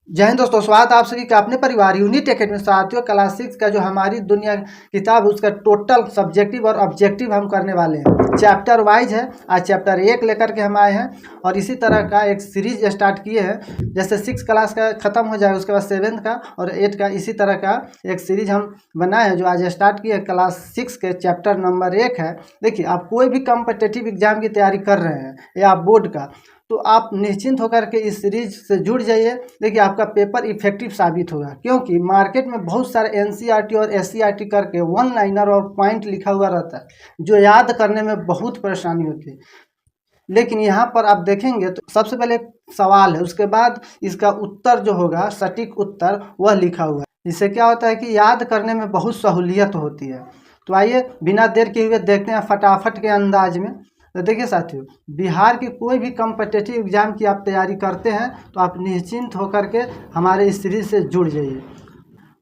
जय हिंद दोस्तों, स्वागत है आप सभी का अपने परिवार यूनिट एकेडमी साथियों। क्लास 6 का जो हमारी दुनिया किताब है उसका टोटल सब्जेक्टिव और ऑब्जेक्टिव हम करने वाले हैं। चैप्टर वाइज है। आज चैप्टर 1 लेकर के हम आए हैं और इसी तरह का एक सीरीज स्टार्ट किए हैं। जैसे 6 क्लास का ख़त्म हो जाए उसके बाद 7 का और 8 का, इसी तरह का एक सीरीज हम बनाए हैं जो आज स्टार्ट किए। क्लास 6 के चैप्टर नंबर 1 है। देखिए, आप कोई भी कम्पिटिटिव एग्जाम की तैयारी कर रहे हैं या बोर्ड का, तो आप निश्चिंत होकर के इस सीरीज से जुड़ जाइए। देखिए, आपका पेपर इफेक्टिव साबित होगा, क्योंकि मार्केट में बहुत सारे एनसीईआरटी और एससीईआरटी करके वन लाइनर और पॉइंट लिखा हुआ रहता है जो याद करने में बहुत परेशानी होती है। लेकिन यहाँ पर आप देखेंगे तो सबसे पहले एक सवाल है, उसके बाद इसका उत्तर जो होगा, सटीक उत्तर, वह लिखा हुआ है। इससे क्या होता है कि याद करने में बहुत सहूलियत होती है। तो आइए बिना देर किए हुए देखते हैं फटाफट के अंदाज में। तो देखिए साथियों, बिहार की कोई भी कम्पिटिटिव एग्जाम की आप तैयारी करते हैं तो आप निश्चिंत होकर के हमारे इस सीरीज से जुड़ जाइए।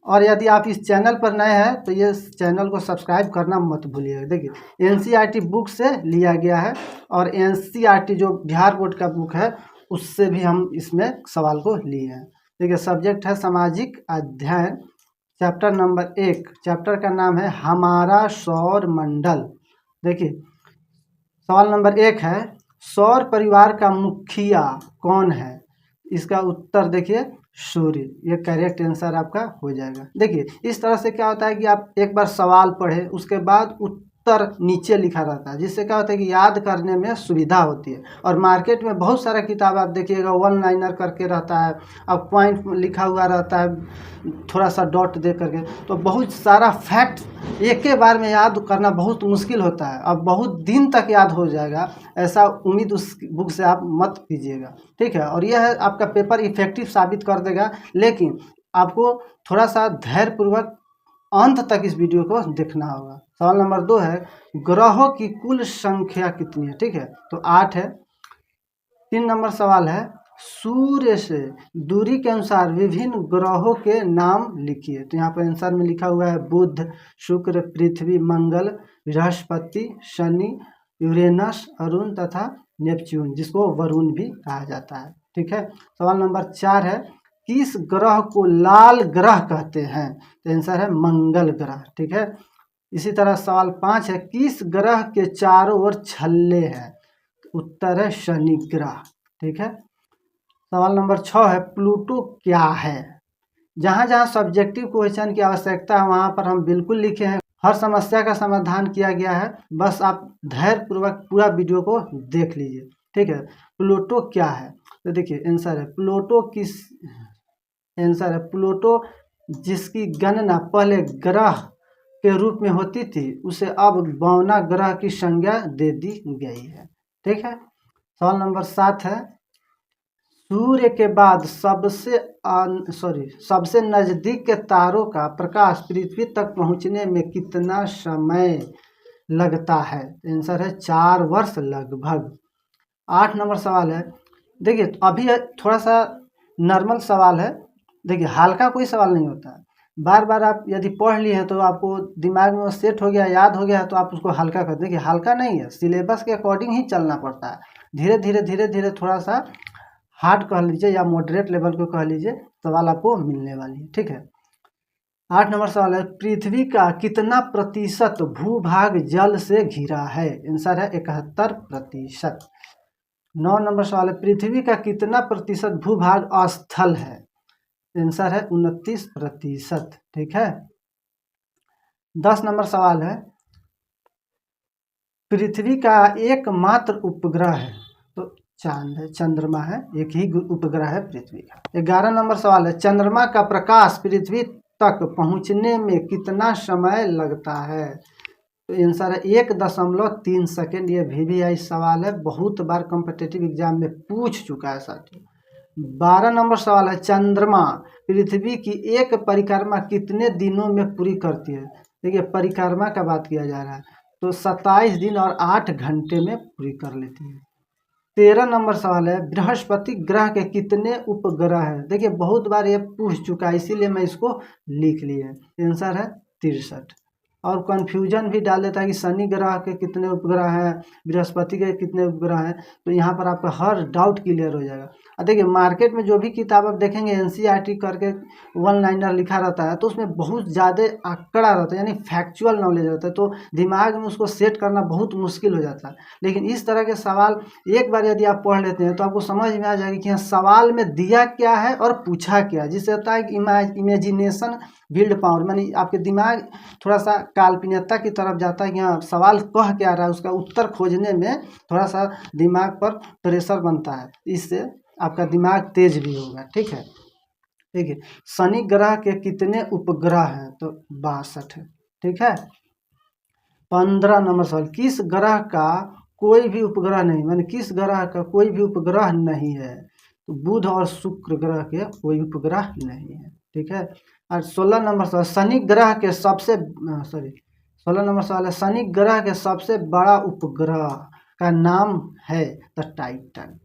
और यदि आप इस चैनल पर नए हैं तो ये चैनल को सब्सक्राइब करना मत भूलिएगा। देखिए, एनसीईआरटी बुक से लिया गया है और एनसीईआरटी जो बिहार बोर्ड का बुक है उससे भी हम इसमें सवाल को लिए हैं। देखिए, सब्जेक्ट है सामाजिक अध्ययन, चैप्टर नंबर 1। चैप्टर का नाम है हमारा सौर मंडल। देखिए, सवाल नंबर 1 है, सौर परिवार का मुखिया कौन है? इसका उत्तर देखिए, सूर्य। ये करेक्ट आंसर आपका हो जाएगा। देखिए, इस तरह से क्या होता है कि आप एक बार सवाल पढ़े उसके बाद उत्तर नीचे लिखा रहता है, जिससे क्या होता है कि याद करने में सुविधा होती है। और मार्केट में बहुत सारा किताब आप देखिएगा वन लाइनर करके रहता है, अब पॉइंट लिखा हुआ रहता है थोड़ा सा डॉट दे करके, तो बहुत सारा फैक्ट एक के बार में याद करना बहुत मुश्किल होता है। अब बहुत दिन तक याद हो जाएगा, ऐसा उम्मीद उस बुक से आप मत कीजिएगा, ठीक है। और यह है आपका पेपर इफेक्टिव साबित कर देगा, लेकिन आपको थोड़ा सा धैर्यपूर्वक अंत तक इस वीडियो को देखना होगा। सवाल नंबर 2 है, ग्रहों की कुल संख्या कितनी है? ठीक है, तो 8 है। 3 नंबर सवाल है, सूर्य से दूरी के अनुसार विभिन्न ग्रहों के नाम लिखिए। तो यहाँ पर आंसर में लिखा हुआ है बुध, शुक्र, पृथ्वी, मंगल, बृहस्पति, शनि, यूरेनस, अरुण तथा नेपच्यून, जिसको वरुण भी कहा जाता है, ठीक है। सवाल नंबर 4 है, किस ग्रह को लाल ग्रह कहते हैं? तो आंसर है मंगल ग्रह, ठीक है। इसी तरह सवाल 5 है, किस ग्रह के चारों ओर छल्ले हैं? उत्तर है शनि ग्रह, ठीक है। सवाल नंबर 6 है, प्लूटो क्या है? जहाँ जहाँ सब्जेक्टिव क्वेश्चन की आवश्यकता है वहाँ पर हम बिल्कुल लिखे हैं। हर समस्या का समाधान किया गया है, बस आप धैर्यपूर्वक पूरा वीडियो को देख लीजिए, ठीक है। प्लूटो क्या है? तो देखिए, आंसर है प्लूटो जिसकी गणना पहले ग्रह के रूप में होती थी, उसे अब बौना ग्रह की संज्ञा दे दी गई है, ठीक है। सवाल नंबर 7 है, सूर्य के बाद सबसे नजदीक के तारों का प्रकाश पृथ्वी तक पहुंचने में कितना समय लगता है? आंसर है 4 वर्ष लगभग। 8 नंबर सवाल है, देखिए अभी थोड़ा सा नॉर्मल सवाल है। देखिए, हल्का कोई सवाल नहीं होता है। बार बार आप यदि पढ़ लिए हैं तो आपको दिमाग में सेट हो गया, याद हो गया है, तो आप उसको हल्का कर देखिए। हल्का नहीं है, सिलेबस के अकॉर्डिंग ही चलना पड़ता है। धीरे धीरे थोड़ा सा हार्ड कह लीजिए या मॉडरेट लेवल को कह लीजिए, सवाल आपको मिलने वाली है, ठीक है। 8 नंबर सवाल है, पृथ्वी का कितना प्रतिशत भूभाग जल से घिरा है? आंसर है 71%। 9 नंबर सवाल है, पृथ्वी का कितना प्रतिशत भूभाग स्थल है? आंसर है 29%, ठीक है। 10 नंबर सवाल है, पृथ्वी का एकमात्र उपग्रह है? तो चांद है, चंद्रमा है, एक ही उपग्रह है पृथ्वी का। 11 नंबर सवाल है, चंद्रमा का प्रकाश पृथ्वी तक पहुंचने में कितना समय लगता है? तो आंसर है 1.3 सेकेंड। ये VVI सवाल है, बहुत बार कॉम्पिटिटिव एग्जाम में पूछ चुका है साथियों। 12 नंबर सवाल है, चंद्रमा पृथ्वी की एक परिक्रमा कितने दिनों में पूरी करती है? देखिए, परिक्रमा का बात किया जा रहा है, तो 27 दिन और 8 घंटे में पूरी कर लेती है। 13 नंबर सवाल है, बृहस्पति ग्रह के कितने उपग्रह हैं? देखिए, बहुत बार ये पूछ चुका है, इसीलिए मैं इसको लिख लिया। आंसर है 63। और कन्फ्यूजन भी डाल देता है कि शनि ग्रह के कितने उपग्रह हैं, बृहस्पति के कितने उपग्रह हैं। तो यहाँ पर आपका हर डाउट क्लियर हो जाएगा। और देखिए मार्केट में जो भी किताब आप देखेंगे एनसीईआरटी करके वन लाइनर लिखा रहता है, तो उसमें बहुत ज़्यादा आंकड़ा रहता है, यानी फैक्चुअल नॉलेज रहता है, तो दिमाग में उसको सेट करना बहुत मुश्किल हो जाता है। लेकिन इस तरह के सवाल एक बार यदि आप पढ़ लेते हैं तो आपको समझ में आ जाएगा कि यहाँ सवाल में दिया क्या है और पूछा क्या है, जिससे होता है कि इमेजिनेशन बिल्ड पावर, मानी आपके दिमाग थोड़ा सा काल्पनिकता की तरफ जाता है कि हाँ सवाल कह क्या रहा है, उसका उत्तर खोजने में थोड़ा सा दिमाग पर प्रेशर बनता है, इससे आपका दिमाग तेज भी होगा। ठीक है, देखिए शनि ग्रह के कितने उपग्रह हैं, तो 62 है। ठीक है, 15 नंबर सवाल, किस ग्रह का कोई भी उपग्रह नहीं, माने किस ग्रह का कोई भी उपग्रह नहीं है, तो बुध और शुक्र ग्रह के कोई उपग्रह नहीं है। ठीक है, और 16 नंबर सवाल, शनि ग्रह के सबसे 16 नंबर सवाल है, शनि ग्रह के सबसे बड़ा उपग्रह का नाम है द टाइटन।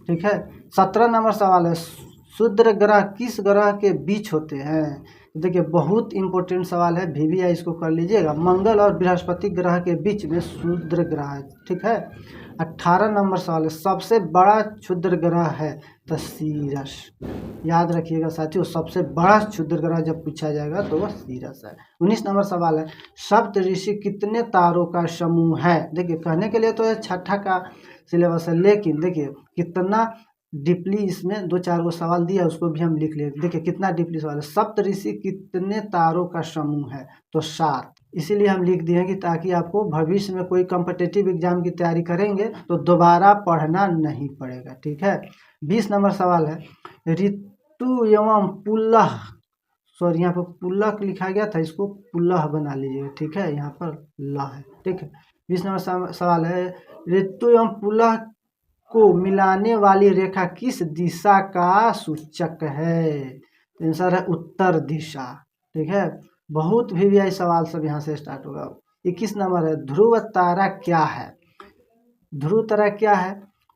ठीक है, 17 नंबर सवाल है, क्षुद्र ग्रह किस ग्रह के बीच होते हैं। देखिए बहुत इंपॉर्टेंट सवाल है, VVI इसको कर लीजिएगा, मंगल और बृहस्पति ग्रह के बीच में क्षुद्र ग्रह है। ठीक है, 18 नंबर सवाल है, सबसे बड़ा क्षुद्र ग्रह है तो सीरस। याद रखिएगा साथियों, सबसे बड़ा क्षुद्र ग्रह जब पूछा जाएगा तो वह सीरस है। 19 नंबर सवाल है, सप्त ऋषि कितने तारों का समूह है। देखिए कहने के लिए तो यह छठा का सिलेबस है, लेकिन देखिए कितना डीपली इसमें 2-4 गो सवाल दिया, उसको भी हम लिख लिए। देखिए कितना डीपली सवाल है, सप्त ऋषि कितने तारों का समूह है, तो 7। इसीलिए हम लिख दिए कि ताकि आपको भविष्य में कोई कॉम्पिटिटिव एग्जाम की तैयारी करेंगे तो दोबारा पढ़ना नहीं पड़ेगा। ठीक है, 20 नंबर सवाल है, ऋतु एवं पुलह, सॉरी यहाँ पर पुलक लिखा गया था, इसको पुलह बना लीजिएगा। ठीक है, यहाँ पर ल है। ठीक है, 20 नंबर सवाल है, ऋतु एवं पुलह को मिलाने वाली रेखा किस दिशा का सूचक है। आंसर है उत्तर दिशा। ठीक है, बहुत VVI सवाल सब यहाँ से स्टार्ट होगा। 21 नंबर है, ध्रुव तारा क्या है। ध्रुव तारा क्या है,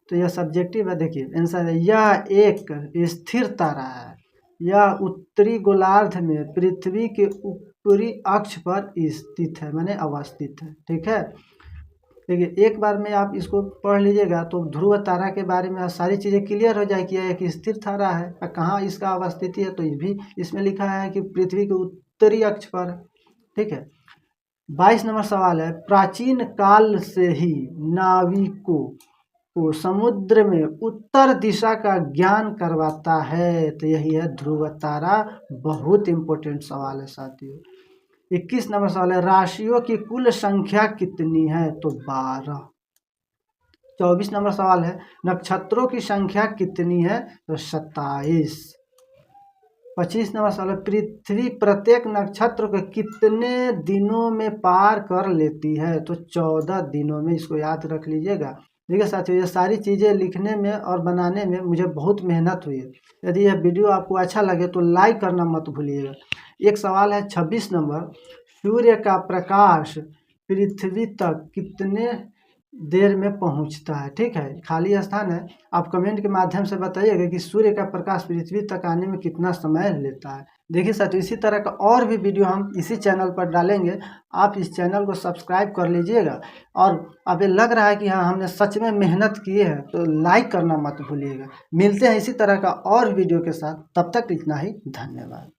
तो यह सब्जेक्टिव है। देखिए आंसर है, यह एक स्थिर तारा है, यह उत्तरी गोलार्ध में पृथ्वी के ऊपरी अक्ष पर स्थित है, माने अवस्थित है। ठीक है, देखिए एक बार में आप इसको पढ़ लीजिएगा तो ध्रुव तारा के बारे में सारी चीज़ें क्लियर हो जाएगी। यह एक स्थिर तारा है, कहाँ इसका अवस्थिति है, तो ये भी इसमें लिखा है कि पृथ्वी के उत्तरी अक्ष पर। ठीक है, 22 नंबर सवाल है, प्राचीन काल से ही नाविकों को समुद्र में उत्तर दिशा का ज्ञान करवाता है, तो यही है ध्रुव तारा। बहुत इंपॉर्टेंट सवाल है साथियों। 21 नंबर सवाल है, राशियों की कुल संख्या कितनी है, तो 12। 24 नंबर सवाल है, नक्षत्रों की संख्या कितनी है, तो 27। 25 नंबर सवाल है, पृथ्वी प्रत्येक नक्षत्र को कितने दिनों में पार कर लेती है, तो 14 दिनों में। इसको याद रख लीजिएगा। देखिए साथियों, ये सारी चीज़ें लिखने में और बनाने में मुझे बहुत मेहनत हुई है। यदि यह वीडियो आपको अच्छा लगे तो लाइक करना मत भूलिएगा। एक सवाल है 26 नंबर, सूर्य का प्रकाश पृथ्वी तक कितने देर में पहुंचता है। ठीक है, खाली स्थान है, आप कमेंट के माध्यम से बताइएगा कि सूर्य का प्रकाश पृथ्वी तक आने में कितना समय लेता है। देखिए साथियों, इसी तरह का और भी वीडियो हम इसी चैनल पर डालेंगे, आप इस चैनल को सब्सक्राइब कर लीजिएगा। और अब ये लग रहा है कि हाँ हमने सच में मेहनत की है, तो लाइक करना मत भूलिएगा। मिलते हैं इसी तरह का और वीडियो के साथ, तब तक इतना ही, धन्यवाद।